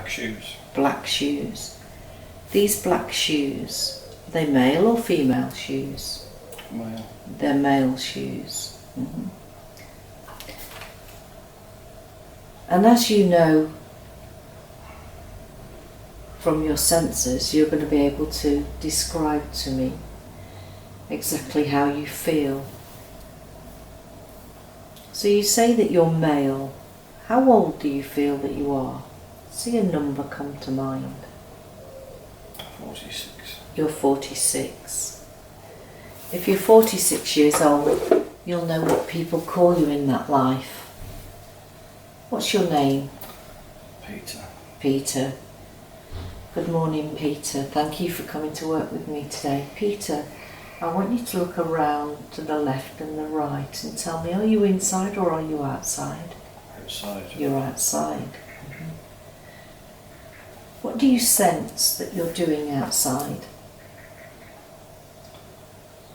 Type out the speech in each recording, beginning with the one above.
shoes. Black shoes. These black shoes, are they male or female shoes? Male. They're male shoes. And as you know from your senses, you're going to be able to describe to me exactly how you feel. So you say that you're male. How old do you feel that you are? See a number come to mind. 46. You're 46. If you're 46 years old, you'll know what people call you in that life. What's your name? Peter. Peter. Good morning, Peter. Thank you for coming to work with me today. Peter, I want you to look around to the left and the right and tell me, are you inside or are you outside? Outside. You're outside. What do you sense that you're doing outside?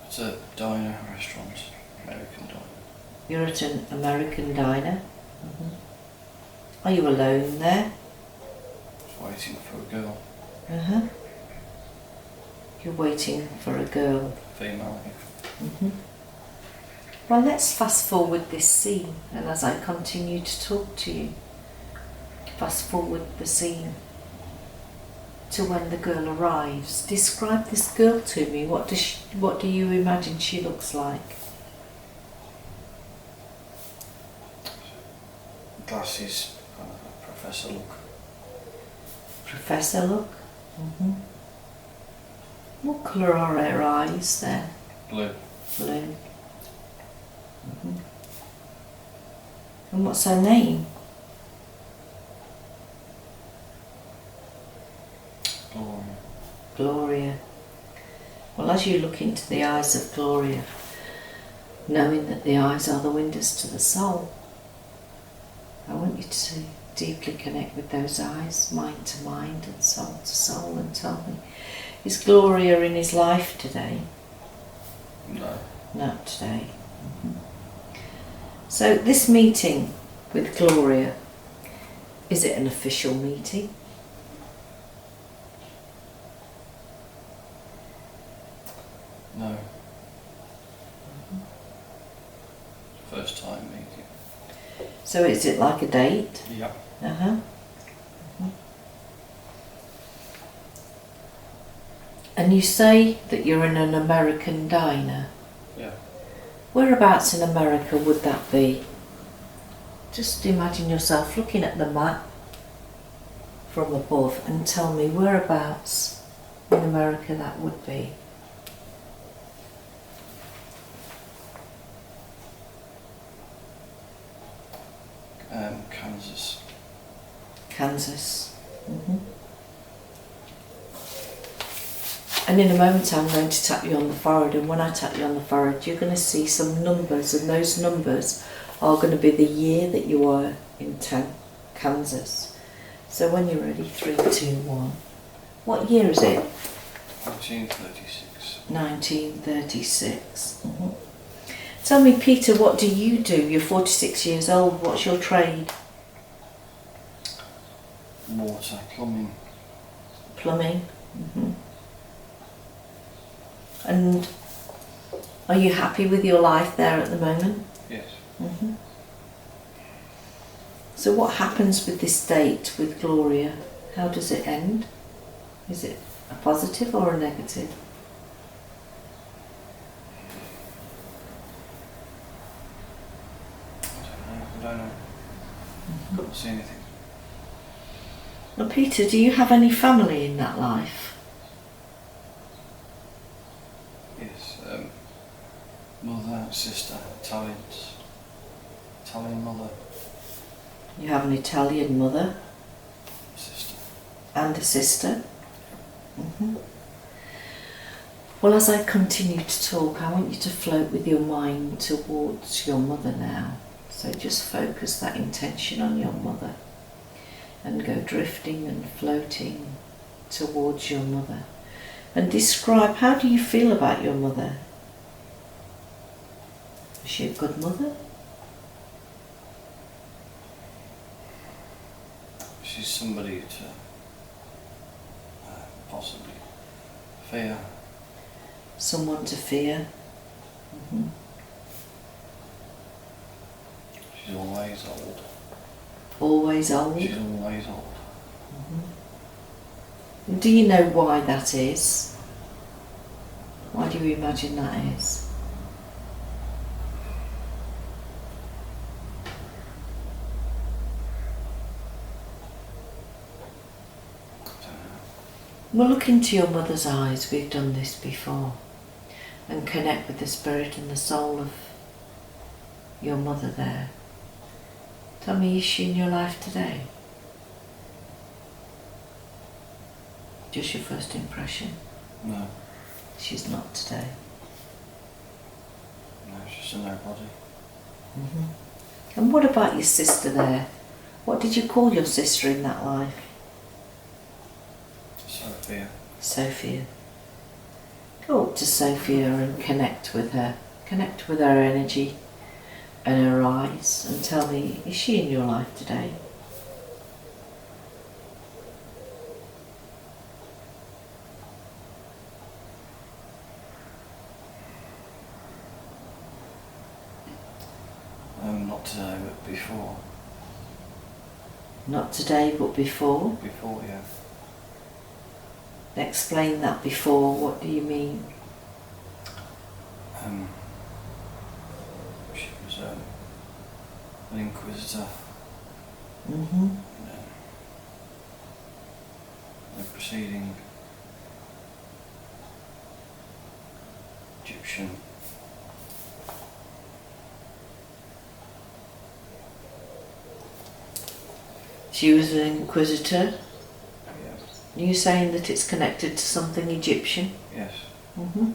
It's a diner, restaurant, American diner. You're at an American diner. Are you alone there? Waiting for a girl. You're waiting for a girl. Female. Well, let's fast forward this scene, and as I continue to talk to you, fast forward the scene to when the girl arrives. Describe this girl to me. What do you imagine she looks like? Glasses, professor look. Professor look? What colour are her eyes there? Blue. Blue. And what's her name? Gloria. Gloria. Well, as you look into the eyes of Gloria, knowing that the eyes are the windows to the soul, I want you to deeply connect with those eyes, mind to mind and soul to soul, and tell me, is Gloria in his life today? No. Not today. So this meeting with Gloria, is it an official meeting? No. First time meeting. So is it like a date? Yeah. And you say that you're in an American diner. Yeah. Whereabouts in America would that be? Just imagine yourself looking at the map from above and tell me whereabouts in America that would be. Kansas. Kansas. And in a moment I'm going to tap you on the forehead, and when I tap you on the forehead you're going to see some numbers, and those numbers are going to be the year that you are in Kansas. So when you're ready, 3, 2, 1. What year is it? 1936. 1936. Tell me, Peter, what do? You're 46 years old. What's your trade? Water, plumbing. Plumbing. And are you happy with your life there at the moment? Yes. So what happens with this date with Gloria? How does it end? Is it a positive or a negative? I don't know. Couldn't see anything. Now, Peter, do you have any family in that life? Yes. Mother, sister, Italian mother. You have an Italian mother Sister. and a sister. Well, as I continue to talk, I want you to float with your mind towards your mother now. So just focus that intention on your mother and go drifting and floating towards your mother. And describe, how do you feel about your mother? Is she a good mother? She's somebody to possibly fear. Someone to fear. Mm-hmm. She's always old. Always old? She's always old. Mm-hmm. Do you know why that is? Why do you imagine that is? Well, look into your mother's eyes. We've done this before. And connect with the spirit and the soul of your mother there. Tell me, is she in your life today? Just your first impression? No. She's not today. No, she's just a nobody. Mm-hmm. And what about your sister there? What did you call your sister in that life? Sophia. Sophia. Go up to Sophia and connect with her. Connect with her energy and her eyes and tell me, is she in your life today? Not today, but before. Not today, but before? Before, yeah. Explain that before. What do you mean? She was an inquisitor. Mm-hmm. The preceding Egyptian. She was an inquisitor. Yes. Are you saying that it's connected to something Egyptian? Yes. Mm-hmm.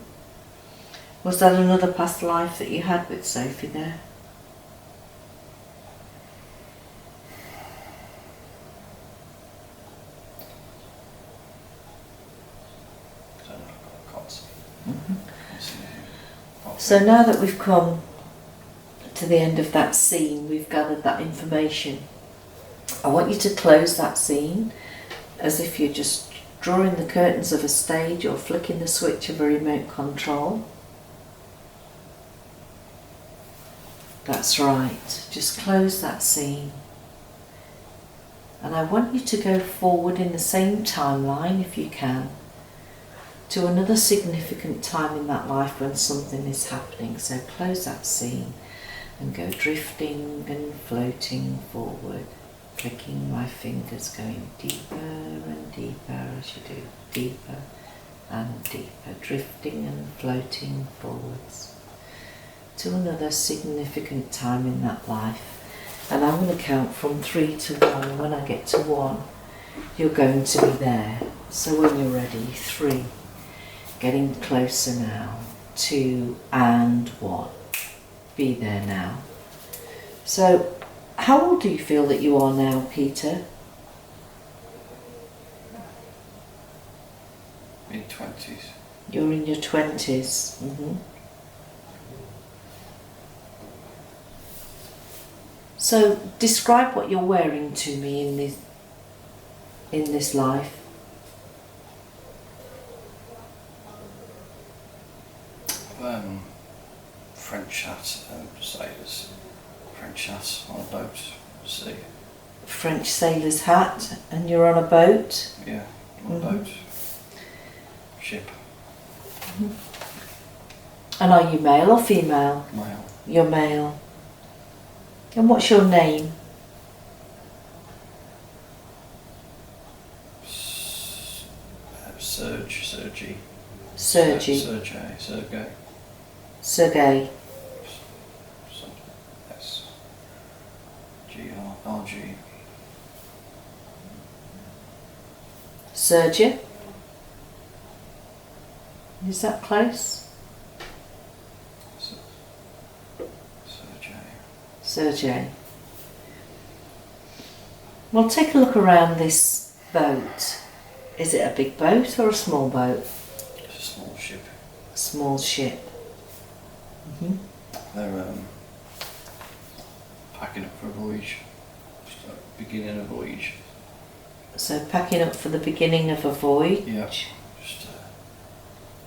Was that another past life that you had with Sophie there? I don't know, I can't see. Mm-hmm. Can't see anything. Can't So see. now that we've come to the end of that scene, we've gathered that information, I want you to close that scene as if you're just drawing the curtains of a stage or flicking the switch of a remote control. That's right, just close that scene. And I want you to go forward in the same timeline, if you can, to another significant time in that life when something is happening. So close that scene and go drifting and floating forward, clicking my fingers, going deeper and deeper as you do, deeper and deeper, drifting and floating forwards to another significant time in that life. And I'm going to count from 3 to 1. When I get to 1, you're going to be there. So when you're ready, 3, getting closer now, 2 and 1. Be there now. So, how old do you feel that you are now, Peter? Mid-20s. You're in your 20s. Mm-hmm. So, describe what you're wearing to me in this life. French hat, sailors. French hat on a boat, sea. French sailor's hat, and you're on a boat? Yeah, on a boat. Ship. Mm-hmm. And are you male or female? Male. You're male. And what's your name? Sergey. Sergey. Sergey. Sergey. S. G-R-G. Sergey. Is that close? Sergey. Sergey. Well, take a look around this boat. Is it a big boat or a small boat? It's a small ship. Small ship. Mm-hmm. They're packing up for a voyage. Beginning a voyage. So packing up for the beginning of a voyage. Yeah, just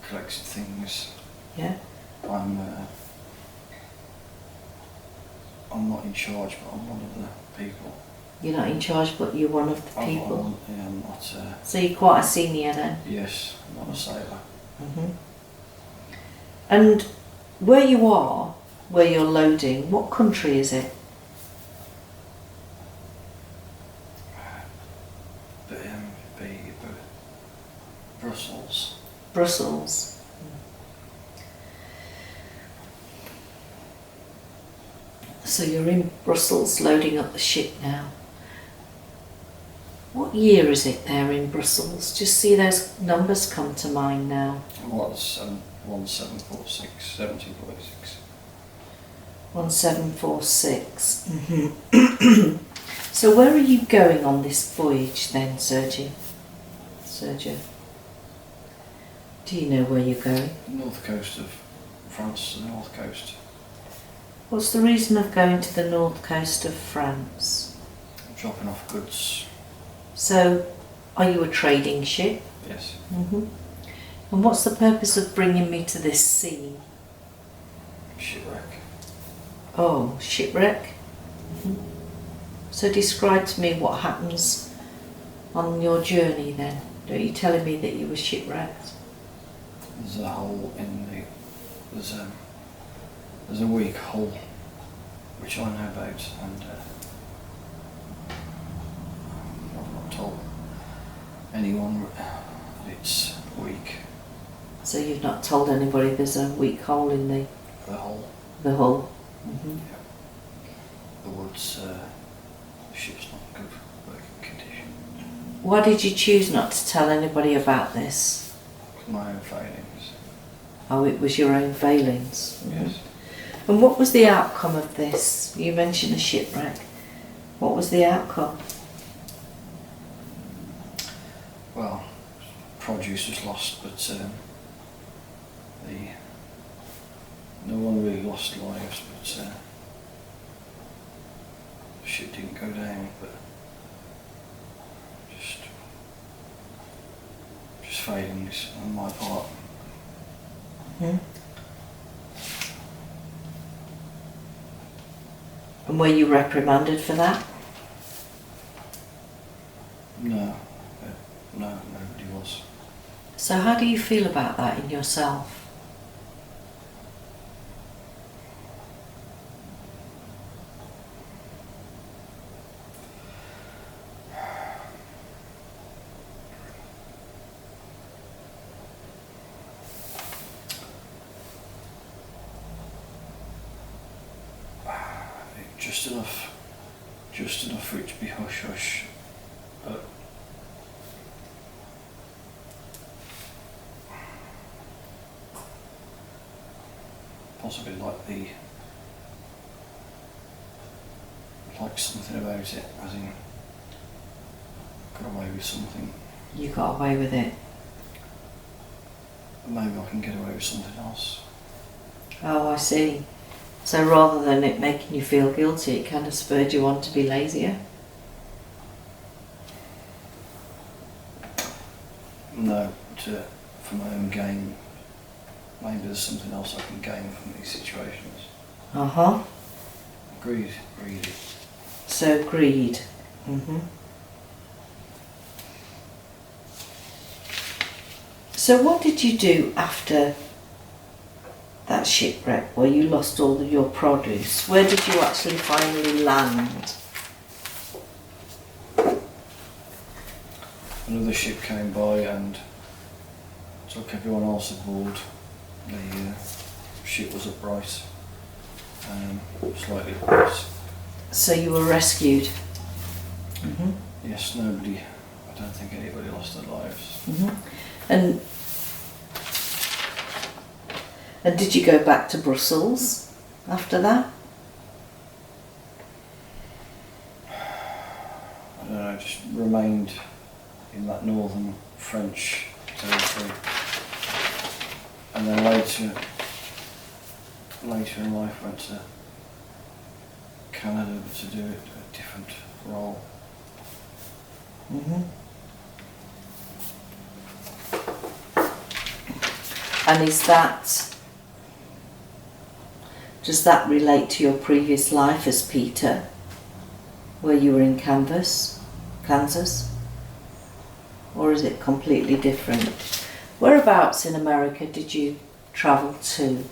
collecting things. Yeah. I'm not in charge, but I'm one of the people. You're not in charge, but you're one of the people. I'm not. So you're quite a senior then. Yes, I'm not a sailor. And where you are, where you're loading, what country is it? Brussels. Brussels. So you're in Brussels loading up the ship now. What year is it there in Brussels? Just see those numbers come to mind now. Well, it's 1746, 1746. 1746. So where are you going on this voyage then, Sergio? Do you know where you're going? North coast of France, the north coast. What's the reason of going to the north coast of France? Dropping off goods. So, are you a trading ship? Yes. And what's the purpose of bringing me to this sea? Shipwreck. Oh, shipwreck? So describe to me what happens on your journey then. Are you telling me that you were shipwrecked? There's a hole in the... There's a weak hole, which I know about, and I've not told anyone that it's weak. So you've not told anybody there's a weak hole in the hull? The hull. Yeah. The wood's... the ship's not in good working condition. Why did you choose not to tell anybody about this? My own failings. Oh, it was your own failings. Yes. And what was the outcome of this? You mentioned a shipwreck. What was the outcome? Well, produce was lost, but no one really lost lives, but the ship didn't go down, but just failings on my part. And were you reprimanded for that? No, nobody was. So how do you feel about that in yourself? Just enough for it to be hush hush, but possibly like something about it, as in got away with something. You got away with it? Maybe I can get away with something else. Oh, I see. So rather than it making you feel guilty, it kind of spurred you on to be lazier? No, for my own gain. Maybe there's something else I can gain from these situations. Greedy. So greed. So what did you do after that shipwreck where you lost all of your produce? Where did you actually finally land? Another ship came by and took everyone else aboard. The ship was upright, slightly upright. So you were rescued? Yes, nobody, I don't think anybody lost their lives. And did you go back to Brussels after that? I don't know, I just remained in that northern French territory. And then later in life went to Canada to do a different role. And does that relate to your previous life as Peter, where you were in Kansas? Or is it completely different? Whereabouts in America did you travel to?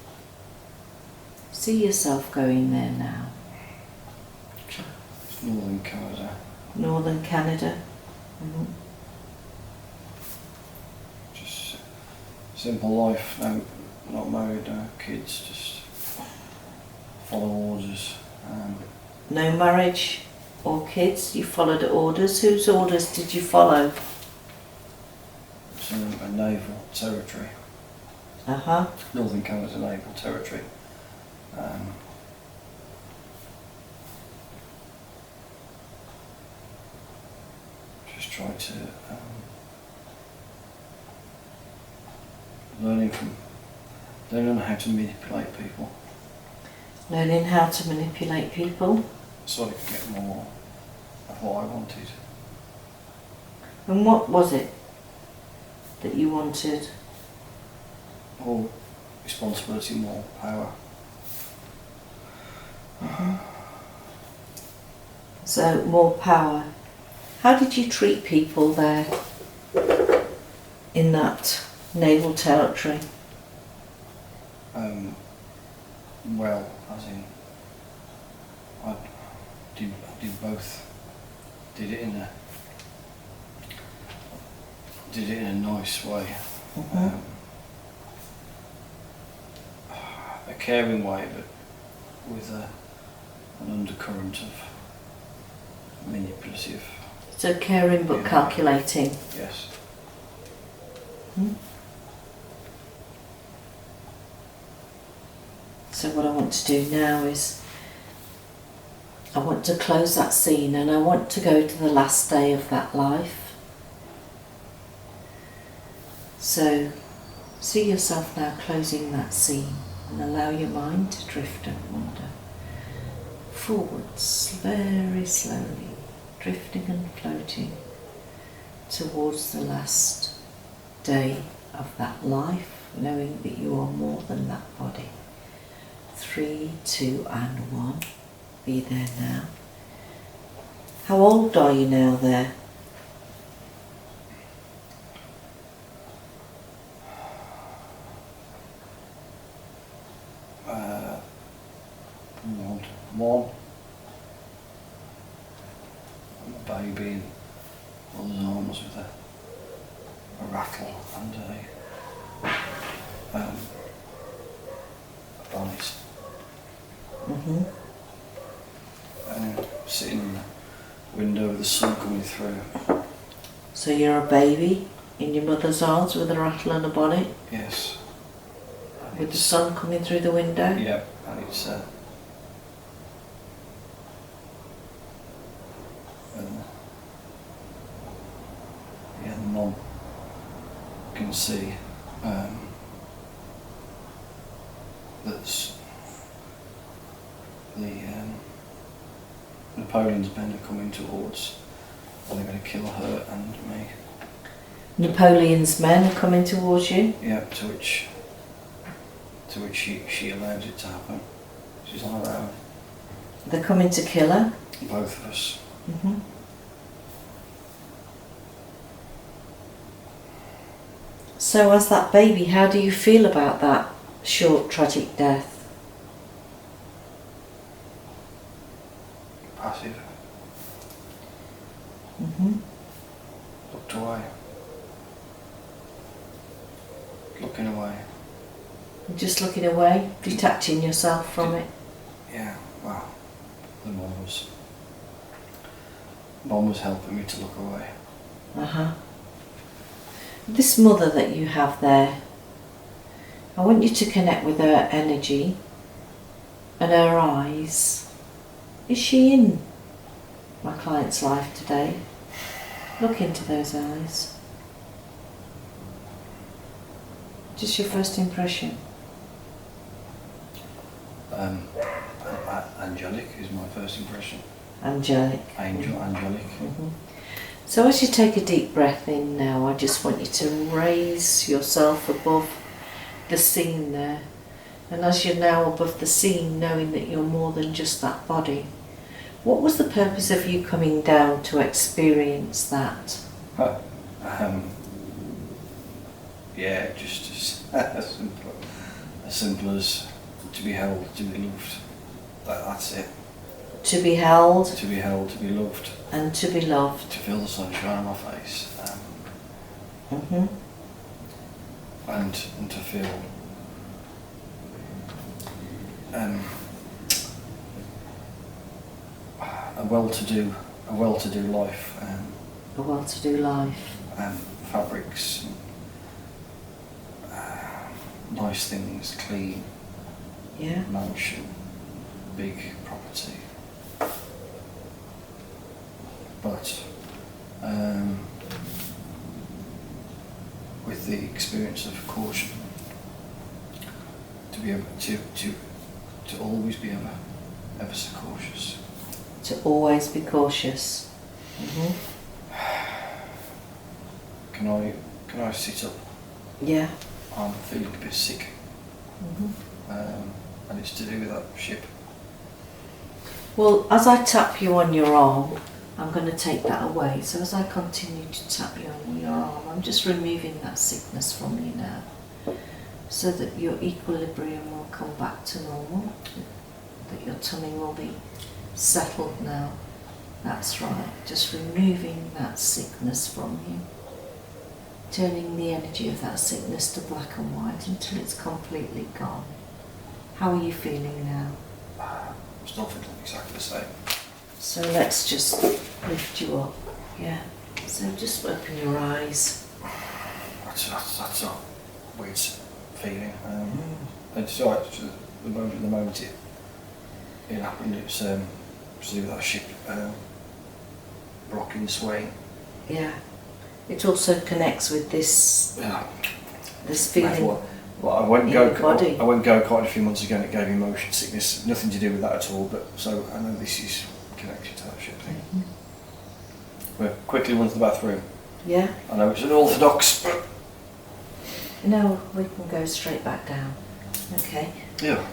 See yourself going there now. It's northern Canada. Northern Canada. Mm-hmm. Just simple life. No, not married, no kids. Just follow orders. No marriage or kids. You followed orders. Whose orders did you follow? It's a naval territory. Northern Canada's a naval territory. Just try to learning how to manipulate people. Learning how to manipulate people. So I could get more of what I wanted. And what was it that you wanted? More responsibility, more power. So more power. How did you treat people there in that naval territory? Well, as in, I did both. Did it in a nice way. A caring way, but with an undercurrent of manipulative. So caring but calculating. Yes. So what I want to do now is I want to close that scene and I want to go to the last day of that life. So see yourself now closing that scene and allow your mind to drift and wander forwards very slowly, drifting and floating towards the last day of that life, knowing that you are more than that body. 3, 2 and 1. Be there now. How old are you now there? One. I'm a baby in mother's arms with a rattle and a bonnet. Sitting in the window with the sun coming through. So you're a baby in your mother's arms with a rattle and a bonnet? Yes. With the sun coming through the window? Yep, and it's the mum can see that's the Napoleon's men are coming towards, and they're going to kill her and me. Napoleon's men are coming towards you? Yeah, to which she allows it to happen. She's on her own. They're coming to kill her? Both of us. So as that baby, how do you feel about that short, tragic death? Passive. Looked away. Looking away. Just looking away, detaching yourself from it? Yeah, well, the mum was helping me to look away. This mother that you have there, I want you to connect with her energy and her eyes. Is she in my client's life today? Look into those eyes. Just your first impression. Angelic is my first impression. Angelic. Angelic. So as you take a deep breath in now, I just want you to raise yourself above the scene there. And as you're now above the scene, knowing that you're more than just that body, what was the purpose of you coming down to experience that? Yeah, just as simple as to be held, to be loved. That's it. To be held. To be held, to be loved. And to be loved. To feel the sunshine on my face. Mhm. And to feel a well-to-do life. A well-to-do life. Fabrics, nice things, clean. Yeah. Mansion, big property. But with the experience of caution, to be able to always be ever so cautious. To always be cautious. Mhm. Can I sit up? Yeah. I'm feeling a bit sick. Mhm. And it's to do with that ship. Well, as I tap you on your arm, I'm going to take that away. So as I continue to tap you on your arm, I'm just removing that sickness from you now, so that your equilibrium will come back to normal, that your tummy will be settled now. That's right, just removing that sickness from you, turning the energy of that sickness to black and white until it's completely gone. How are you feeling now? I'm still feeling exactly the same. So let's just lift you up. Yeah. So just open your eyes. That's a weird feeling. It's alright. The moment it happened, it's to do with that ship rocking, swaying. Yeah. It also connects with this feeling. Well, I went in your body. I went go-kart a few months ago and it gave me motion sickness. Nothing to do with that at all. But so I know this is connected to that ship thing. Mm-hmm. We're quickly run to the bathroom. Yeah. I know it's unorthodox, but No, we can go straight back down. Okay. yeah.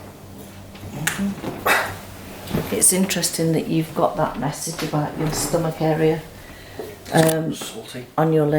Mm-hmm. It's interesting that you've got that message about your stomach area Salty. on your leg.